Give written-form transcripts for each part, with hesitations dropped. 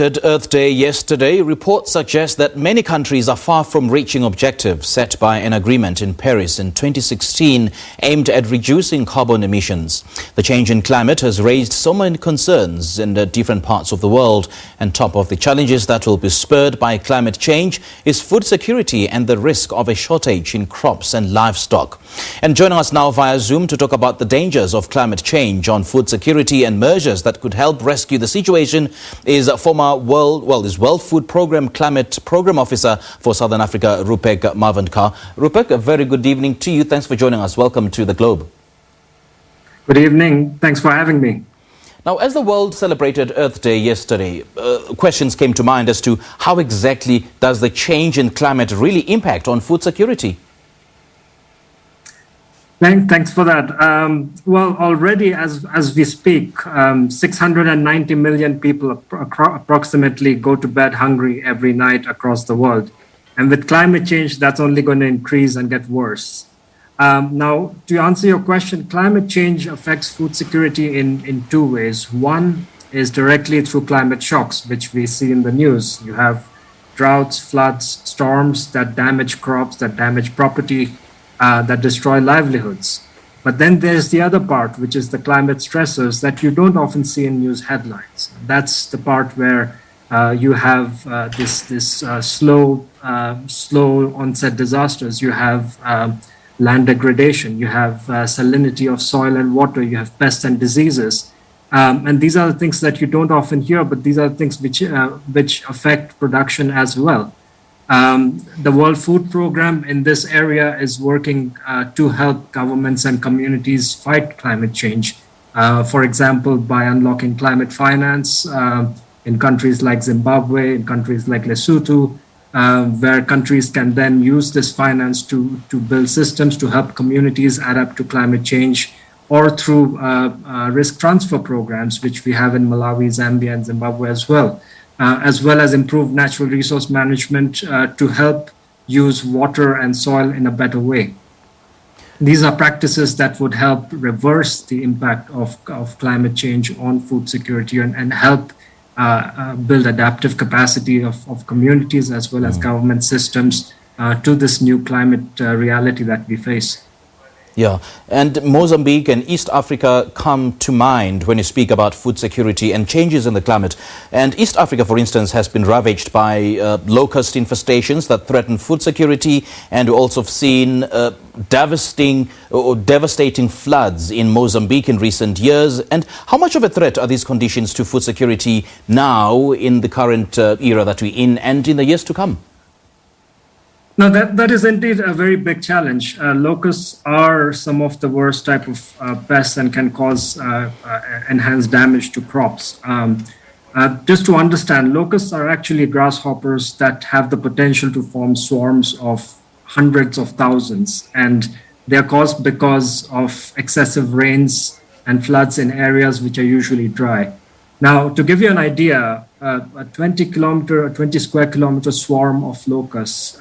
Earth Day yesterday, reports suggest that many countries are far from reaching objectives set by an agreement in Paris in 2016 aimed at reducing carbon emissions. The change in climate has raised so many concerns in the different parts of the world, and top of the challenges that will be spurred by climate change is food security and the risk of a shortage in crops and livestock. And joining us now via Zoom to talk about the dangers of climate change on food security and measures that could help rescue the situation is former World Food Programme Climate Programme Officer for Southern Africa, Rupak Manvatkar. Rupak, a very good evening to you. Thanks for joining us. Welcome to The Globe. Good evening. Thanks for having me. Now, as the world celebrated Earth Day yesterday, questions came to mind as to how exactly does the change in climate really impact on food security? Thanks for that. Well, already as we speak, 690 million people approximately go to bed hungry every night across the world. And with climate change, that's only going to increase and get worse. Now, to answer your question, climate change affects food security in two ways. One is directly through climate shocks, which we see in the news. You have droughts, floods, storms that damage crops, that damage property, that destroy livelihoods. But then there's the other part, which is the climate stressors that you don't often see in news headlines. That's the part where you have this slow onset disasters. You have land degradation. You have salinity of soil and water. You have pests and diseases. And these are the things that you don't often hear, but these are the things which affect production as well. The World Food Programme in this area is working to help governments and communities fight climate change. For example, by unlocking climate finance in countries like Zimbabwe, in countries like Lesotho, where countries can then use this finance to build systems to help communities adapt to climate change, or through risk transfer programs, which we have in Malawi, Zambia, and Zimbabwe as well as improve natural resource management to help use water and soil in a better way. These are practices that would help reverse the impact of climate change on food security and help build adaptive capacity of communities as well as government systems to this new climate reality that we face. Yeah, and Mozambique and East Africa come to mind when you speak about food security and changes in the climate. And East Africa, for instance, has been ravaged by locust infestations that threaten food security, and we also have seen devastating floods in Mozambique in recent years. And how much of a threat are these conditions to food security now in the current era that we're in and in the years to come? No, that is indeed a very big challenge. Locusts are some of the worst type of pests and can cause enhanced damage to crops. Just to understand, locusts are actually grasshoppers that have the potential to form swarms of hundreds of thousands, and they're caused because of excessive rains and floods in areas which are usually dry. Now, to give you an idea, a 20 square kilometer swarm of locusts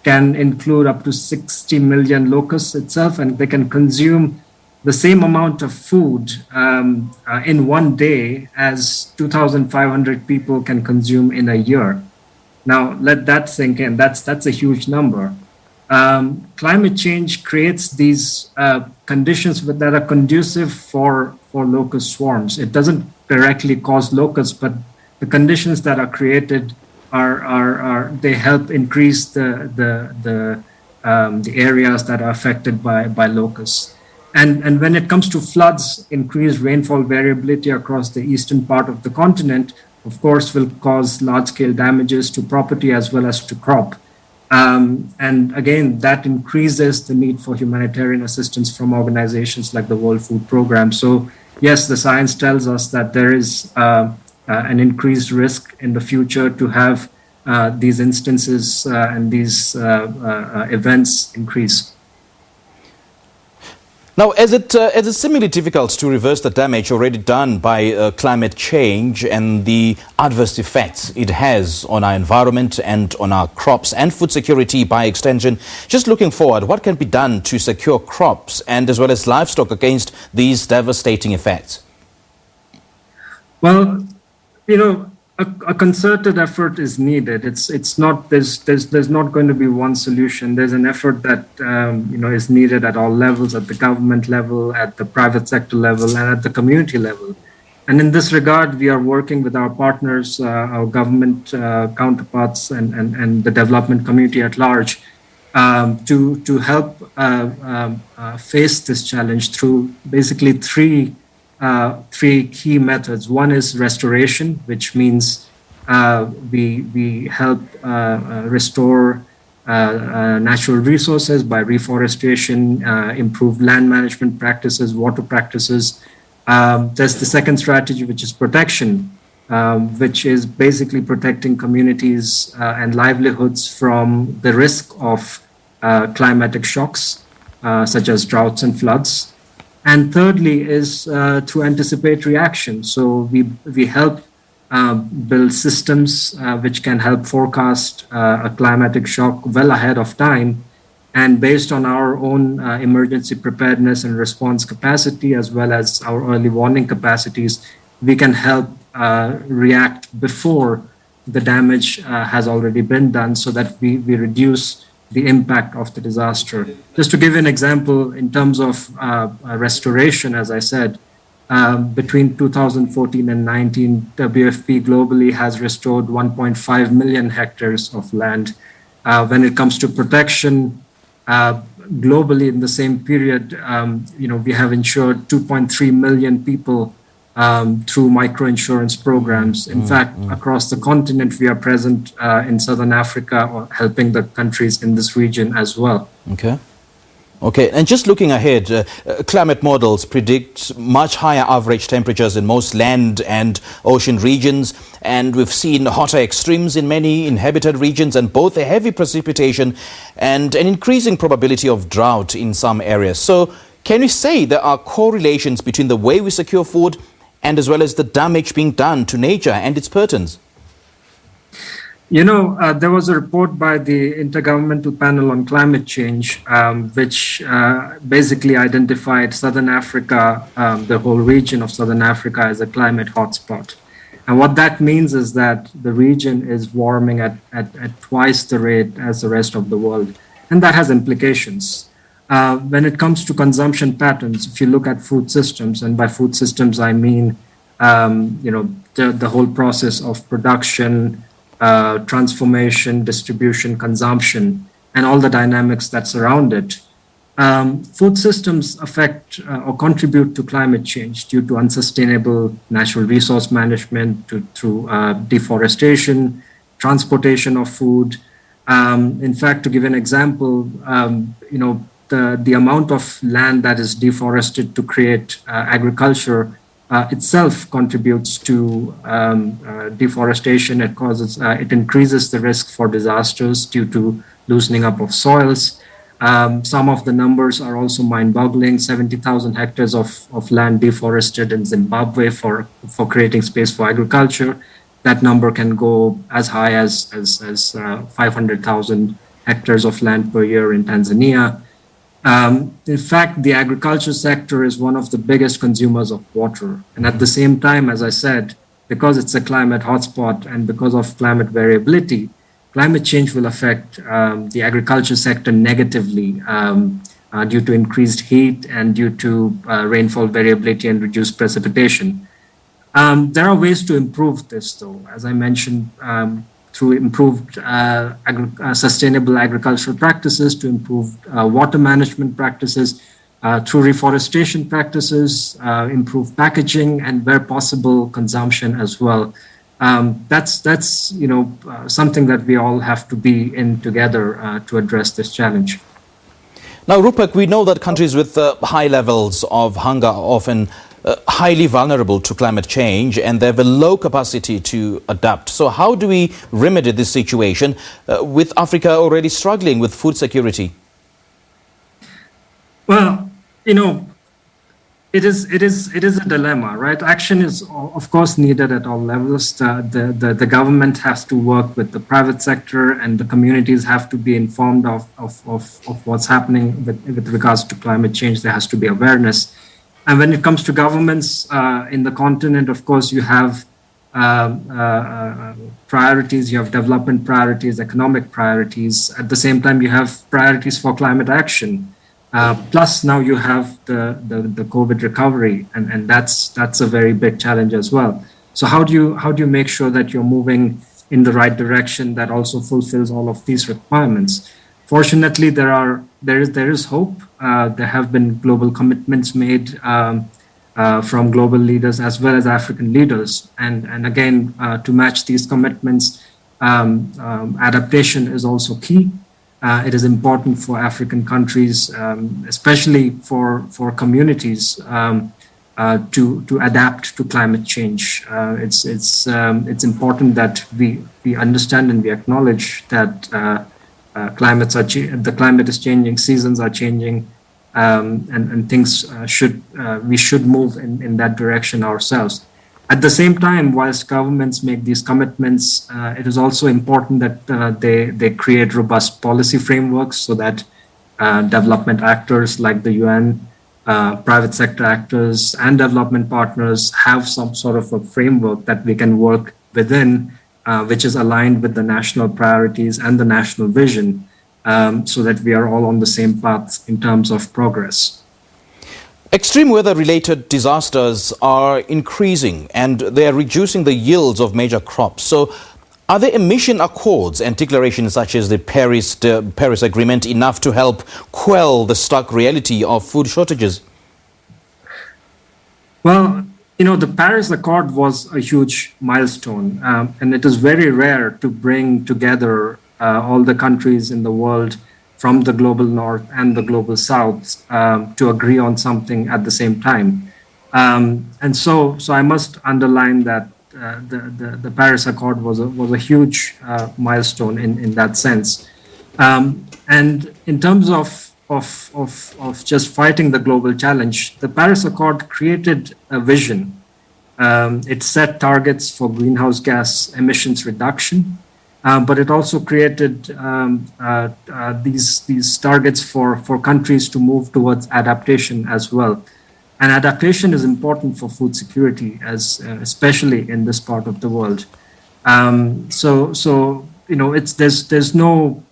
can include up to 60 million locusts itself, and they can consume the same amount of food in one day as 2,500 people can consume in a year. Now, let that sink in. That's a huge number. Climate change creates these conditions that are conducive for locust swarms. It doesn't directly cause locusts, but the conditions that are created they help increase the areas that are affected by locusts. And when it comes to floods, increased rainfall variability across the eastern part of the continent, of course, will cause large-scale damages to property as well as to crop. And again, that increases the need for humanitarian assistance from organizations like the World Food Programme. So yes, the science tells us that there is an increased risk in the future to have these instances and these events increase. Now, as it's seemingly difficult to reverse the damage already done by climate change and the adverse effects it has on our environment and on our crops and food security by extension, just looking forward, what can be done to secure crops and as well as livestock against these devastating effects? Well, a concerted effort is needed. It's not there's not going to be one solution. There's an effort that is needed at all levels, at the government level, at the private sector level, and at the community level. And in this regard, we are working with our partners, our government counterparts, and the development community at large to help face this challenge through basically three key methods. One is restoration, which means we help restore natural resources by reforestation, improved land management practices, water practices. There's the second strategy, which is protection, which is basically protecting communities and livelihoods from the risk of climatic shocks, such as droughts and floods. And thirdly is through anticipatory action. So we help build systems which can help forecast a climatic shock well ahead of time. And based on our own emergency preparedness and response capacity, as well as our early warning capacities, we can help react before the damage has already been done, so that we reduce the impact of the disaster. Just to give you an example, in terms of restoration, as I said, between 2014 and 19, WFP globally has restored 1.5 million hectares of land. When it comes to protection, globally in the same period, we have insured 2.3 million people through microinsurance programs. In fact, across the continent, we are present in Southern Africa, or helping the countries in this region as well. Okay, and just looking ahead, climate models predict much higher average temperatures in most land and ocean regions, and we've seen hotter extremes in many inhabited regions, and both a heavy precipitation and an increasing probability of drought in some areas. So can we say there are correlations between the way we secure food and as well as the damage being done to nature and its patterns? There was a report by the Intergovernmental Panel on Climate Change, which basically identified Southern Africa, the whole region of Southern Africa, as a climate hotspot. And what that means is that the region is warming at twice the rate as the rest of the world. And that has implications. When it comes to consumption patterns, if you look at food systems, and by food systems, I mean, the whole process of production, transformation, distribution, consumption, and all the dynamics that surround it. Food systems affect or contribute to climate change due to unsustainable natural resource management, through deforestation, transportation of food. In fact, to give an example, the amount of land that is deforested to create agriculture itself contributes to deforestation. It increases the risk for disasters due to loosening up of soils. Some of the numbers are also mind-boggling. 70,000 hectares of land deforested in Zimbabwe for creating space for agriculture. That number can go as high as 500,000 hectares of land per year in Tanzania. In fact, the agriculture sector is one of the biggest consumers of water. And at the same time, as I said, because it's a climate hotspot and because of climate variability, climate change will affect the agriculture sector negatively due to increased heat and due to rainfall variability and reduced precipitation. There are ways to improve this, though, as I mentioned, through improved sustainable agricultural practices, to improved water management practices, through reforestation practices, improved packaging, and where possible, consumption as well. That's something that we all have to be in together to address this challenge. Now, Rupak, we know that countries with high levels of hunger are often highly vulnerable to climate change, and they have a low capacity to adapt. So how do we remedy this situation with Africa already struggling with food security? Well, it is a dilemma, right? Action is, of course, needed at all levels. The government has to work with the private sector, and the communities have to be informed of what's happening with regards to climate change. There has to be awareness. And when it comes to governments in the continent, of course, you have priorities, you have development priorities, economic priorities. At the same time, you have priorities for climate action. Plus, now you have the COVID recovery, and that's a very big challenge as well. So how do you make sure that you're moving in the right direction that also fulfills all of these requirements? Fortunately, there is hope. There have been global commitments made from global leaders as well as African leaders, and again, to match these commitments, adaptation is also key. It is important for African countries, especially for communities, to adapt to climate change. It's important that we understand and we acknowledge that the climate is changing, seasons are changing, and things we should move in that direction ourselves. At the same time, whilst governments make these commitments, it is also important that they create robust policy frameworks so that development actors like the UN, private sector actors, and development partners have some sort of a framework that we can work within, which is aligned with the national priorities and the national vision, so that we are all on the same path in terms of progress. Extreme weather-related disasters are increasing and they are reducing the yields of major crops. So are the emission accords and declarations such as the Paris Agreement enough to help quell the stark reality of food shortages? Well, the Paris Accord was a huge milestone, and it is very rare to bring together all the countries in the world from the global north and the global south to agree on something at the same time. And so I must underline that the Paris Accord was a huge milestone in that sense. And in terms of just fighting the global challenge, the Paris Accord created a vision. It set targets for greenhouse gas emissions reduction. But it also created these targets for countries to move towards adaptation as well. And adaptation is important for food security, especially in this part of the world. So there's no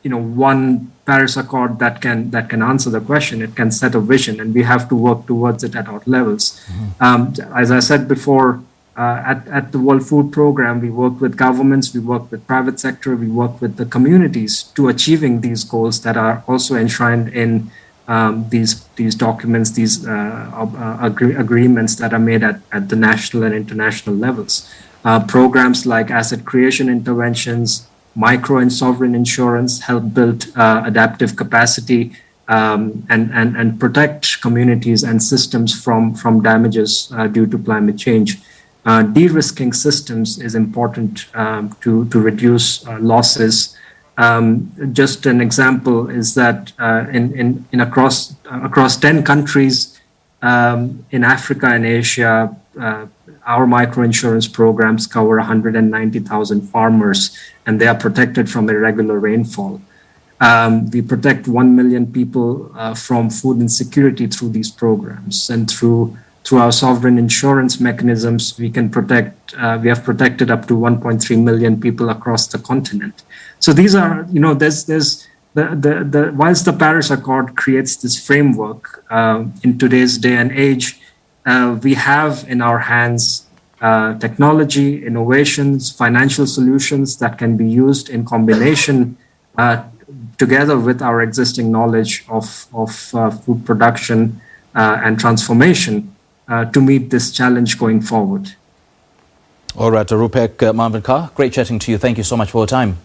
one Paris Accord that can answer the question. It can set a vision, and we have to work towards it at all levels. As I said before, at the World Food Programme, we work with governments, we work with private sector, we work with the communities to achieving these goals that are also enshrined in these documents, these agreements that are made at the national and international levels. Programs like asset creation interventions, micro and sovereign insurance help build adaptive capacity and protect communities and systems from damages due to climate change. De-risking systems is important to reduce losses. Just an example is that in across 10 countries in Africa and Asia, our microinsurance programs cover 190,000 farmers, and they are protected from irregular rainfall. We protect 1 million people from food insecurity through these programs, and through our sovereign insurance mechanisms, we have protected up to 1.3 million people across the continent. So these are, there's whilst the Paris Accord creates this framework in today's day and age, we have in our hands technology, innovations, financial solutions that can be used in combination together with our existing knowledge of food production and transformation to meet this challenge going forward. All right, Rupak Manvatkar, great chatting to you. Thank you so much for your time.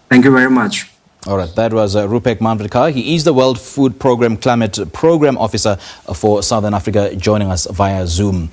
Thank you very much. All right, that was Rupak Manvatkar. He is the World Food Programme Climate Programme Officer for Southern Africa, joining us via Zoom.